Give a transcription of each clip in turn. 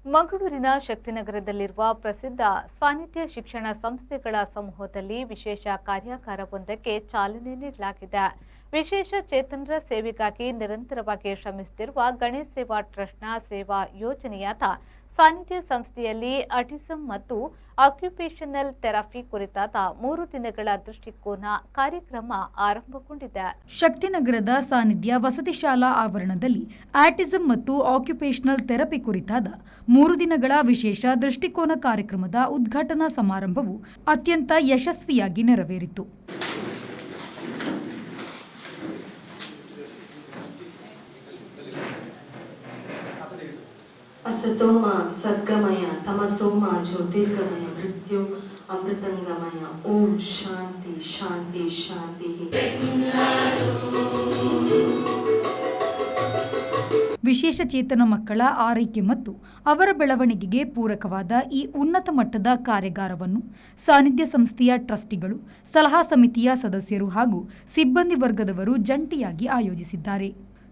ಮಂಗಳೂರಿನ ಶಕ್ತಿನಗರದಲ್ಲಿರುವ ಪ್ರಸಿದ್ಧ ಸಾನ್ನಿಧ್ಯ ಶಿಕ್ಷಣ ಸಂಸ್ಥೆಗಳ ಸಮೂಹದಲ್ಲಿ ವಿಶೇಷ ಕಾರ್ಯಾಗಾರವೊಂದಕ್ಕೆ ಚಾಲನೆ ನೀಡಲಾಗಿದೆ. ವಿಶೇಷ ಚೇತನರ ಸೇವೆಗಾಗಿ ನಿರಂತರವಾಗಿ ಶ್ರಮಿಸುತ್ತಿರುವ ಗಣೇಶ್ ಸೇವಾ ಟ್ರಸ್ಟ್ನ ಸೇವಾ ಯೋಜನೆಯಾದ ಸಾನ್ನಿಧ್ಯ ಸಂಸ್ಥೆಯಲ್ಲಿ ಆಟಿಸಂ ಮತ್ತು ಆಕ್ಯುಪೇಷನಲ್ ಥೆರಪಿ ಕುರಿತಾದ 3 ದಿನಗಳ ದೃಷ್ಟಿಕೋನ ಕಾರ್ಯಕ್ರಮ ಆರಂಭಗೊಂಡಿದೆ. ಶಕ್ತಿನಗರದ ಸಾನ್ನಿಧ್ಯ ವಸತಿ ಶಾಲಾ ಆವರಣದಲ್ಲಿ ಆಟಿಸಂ ಮತ್ತು ಆಕ್ಯುಪೇಷನಲ್ ಥೆರಪಿ ಕುರಿತಾದ 3 ದಿನಗಳ ವಿಶೇಷ ದೃಷ್ಟಿಕೋನ ಕಾರ್ಯಕ್ರಮದ ಉದ್ಘಾಟನಾ ಸಮಾರಂಭವು ಅತ್ಯಂತ ಯಶಸ್ವಿಯಾಗಿ ನೆರವೇರಿತು. असतोम सद्गमय तमसोम ज्योतिर्गमय मृत्यु अमृतंगमय ओम शांति शांति शांति. ವಿಶೇಷ ಚೇತನ ಮಕ್ಕಳ ಆರೈಕೆ ಮತ್ತು ಅವರ ಬೆಳವಣಿಗೆಗೆ ಪೂರಕವಾದ ಈ ಉನ್ನತ ಮಟ್ಟದ ಕಾರ್ಯಾಗಾರವನ್ನು ಸಾನ್ನಿಧ್ಯ ಸಂಸ್ಥೆಯ ಟ್ರಸ್ಟಿಗಳು, ಸಲಹಾ ಸಮಿತಿಯ ಸದಸ್ಯರು ಹಾಗೂ ಸಿಬ್ಬಂದಿ ವರ್ಗದವರು ಜಂಟಿಯಾಗಿ ಆಯೋಜಿಸಿದ್ದಾರೆ.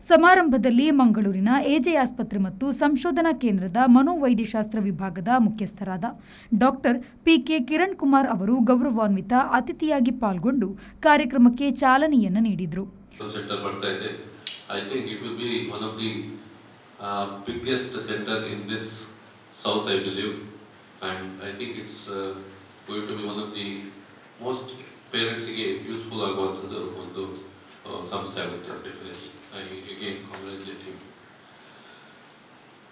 ಸಮಾರಂಭದಲ್ಲಿ ಮಂಗಳೂರಿನ ಎಜೆ ಆಸ್ಪತ್ರೆ ಮತ್ತು ಸಂಶೋಧನಾ ಕೇಂದ್ರದ ಮನೋವೈದ್ಯಶಾಸ್ತ್ರ ವಿಭಾಗದ ಮುಖ್ಯಸ್ಥರಾದ ಡಾಕ್ಟರ್ ಪಿಕೆ ಕಿರಣ್ ಕುಮಾರ್ ಅವರು ಗೌರವಾನ್ವಿತ ಅತಿಥಿಯಾಗಿ ಪಾಲ್ಗೊಂಡು ಕಾರ್ಯಕ್ರಮಕ್ಕೆ ಚಾಲನೆಯನ್ನು ನೀಡಿದರು. I think it will be one of the biggest center in this south, I believe, and I think it's going to be one of the most parents ಗೆ useful ಆಗುವಂತದ್ದು ಒಂದು ಸಂಸ್ಥೆ ಆಗುತ್ತೆ. Definitely, I again congratulate him.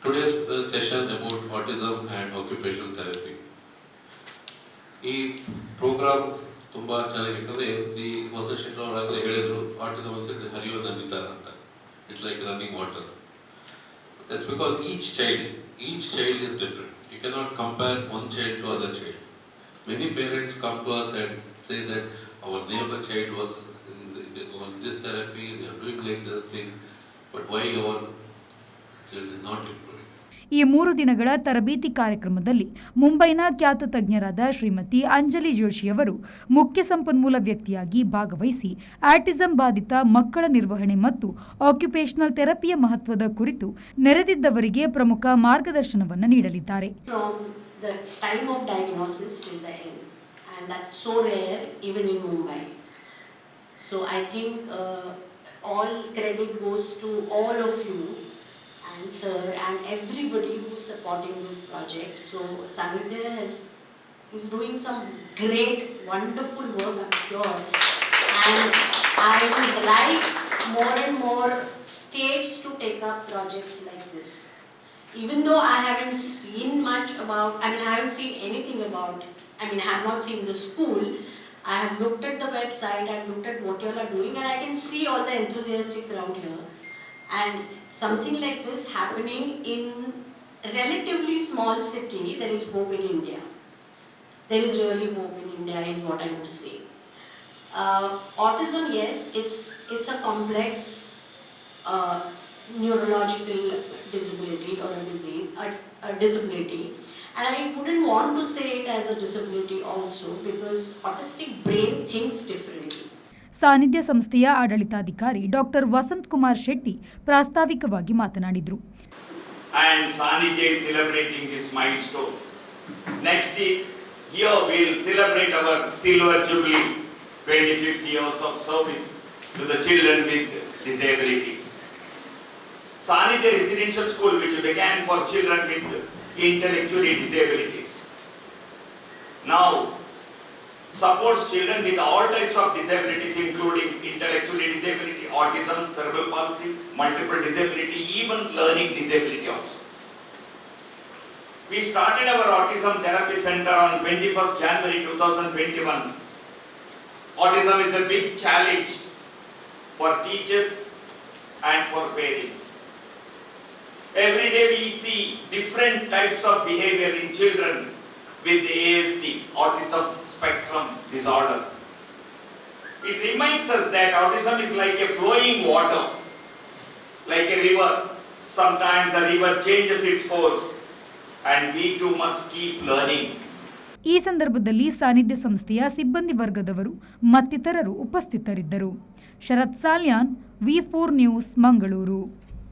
Today's session about autism and occupational therapy. ಈ program ತುಂಬಾ ಚೆನ್ನಾಗಿರ್ತದೆ. ಈ ಹೊಸ ಶಿಕ್ಷಣರಾಗಲೇ ಹೇಳಿದ್ರು, ಆಟಿಸಮ್ ಅಂತ ಹರಿಯೋ ನದಿ ತರ ಅಂತ. It's like running water. That's because each child is different. You cannot compare one child to other child. Many parents come to us and say that our neighbor child was on this therapy, they are doing like this thing, but why our child is not improving? ಈ 3 ದಿನಗಳ ತರಬೇತಿ ಕಾರ್ಯಕ್ರಮದಲ್ಲಿ ಮುಂಬೈನ ಖ್ಯಾತ ತಜ್ಞರಾದ ಶ್ರೀಮತಿ ಅಂಜಲಿ ಜೋಶಿಯವರು ಮುಖ್ಯ ಸಂಪನ್ಮೂಲ ವ್ಯಕ್ತಿಯಾಗಿ ಭಾಗವಹಿಸಿ ಆಟಿಸಂ ಬಾಧಿತ ಮಕ್ಕಳ ನಿರ್ವಹಣೆ ಮತ್ತು ಆಕ್ಯುಪೇಷನಲ್ ಥೆರಪಿಯ ಮಹತ್ವದ ಕುರಿತು ನೆರೆದಿದ್ದವರಿಗೆ ಪ್ರಮುಖ ಮಾರ್ಗದರ್ಶನವನ್ನು ನೀಡಲಿದ್ದಾರೆ. So I think all credit goes to all of you and sir and everybody who is supporting this project. So Sanidhya is doing some great, wonderful work, I'm sure. And I would like more and more states to take up projects like this. Even though I haven't seen much about, I haven't seen anything about, I have not seen the school. I have looked at the website, I have looked at what you all are doing, and I can see all the enthusiastic crowd here. And something like this happening in a relatively small city, there is hope in India. There is really hope in India is what I would say. Autism, yes, it's a complex neurological disability or a disease, a disability. And I wouldn't want to say it as a disability also because autistic brain thinks differently. ಸಾನ್ನಿಧ್ಯ ಸಂಸ್ಥೆಯ ಆಡಳಿತಾಧಿಕಾರಿ doctor Vasant Kumar Shetty ಪ್ರಾಸ್ತಾವಿಕವಾಗಿ ಮಾತನಾಡಿದರು. And Sanidhya is celebrating this milestone. Next year we will celebrate our silver jubilee, 25th years of service to the children with disabilities. Sanidhya Residential School, which began for children with intellectually disabilities, now supports children with all types of disabilities including intellectually disability, autism, cerebral palsy, multiple disability, even learning disability also. We started our autism therapy center on 21st January 2021. Autism is a big challenge for teachers and for parents. Every day we see different types of behavior in children with the ASD, autism spectrum disorder. It reminds us that autism is like a flowing water, like a river. Sometimes the river changes its course and we too must keep learning. ಈ ಸಂದರ್ಭದಲ್ಲಿ ಸಾನ್ನಿಧ್ಯ ಸಂಸ್ಥೆಯ ಸಿಬ್ಬಂದಿ ವರ್ಗದವರು ಮತ್ತಿತರರು ಉಪಸ್ಥಿತರಿದ್ದರು. ಶರತ್ Salian, ವಿ4 news, Mangaluru.